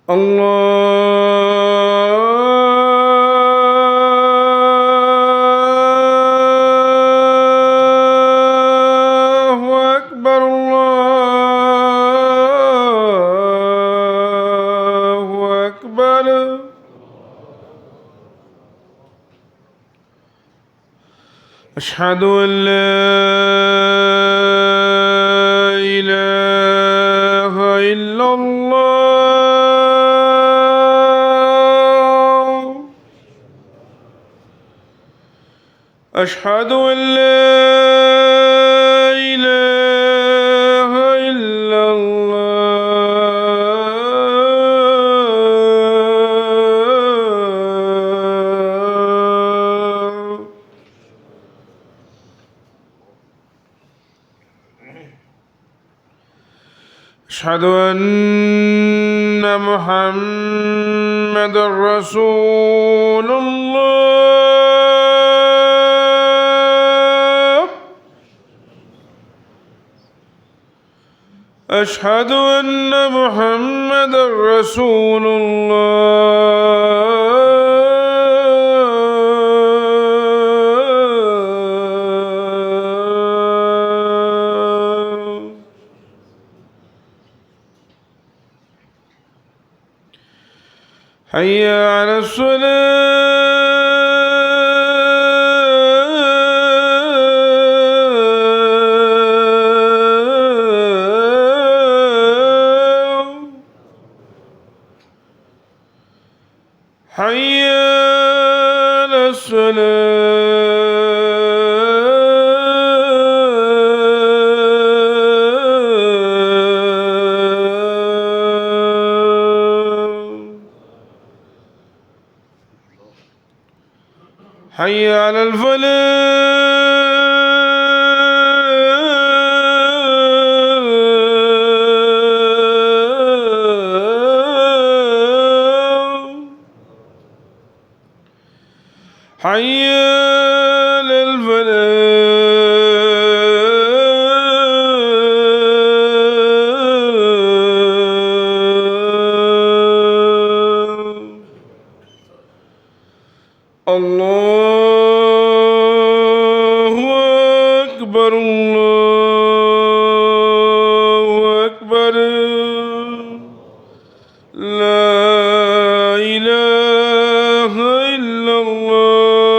الله أكبر الله أكبر. أشهد أن لا إله إلا الله. أشهد أن لا إله إلا الله. أشهد أن محمدًا رسول الله. أشهد أن محمدًا رسول الله. حي على الصلاة. حي على الصلاة. حي على الفلاح. حي على الفلاح. الله أكبر الله أكبر. لا إله إلا الله.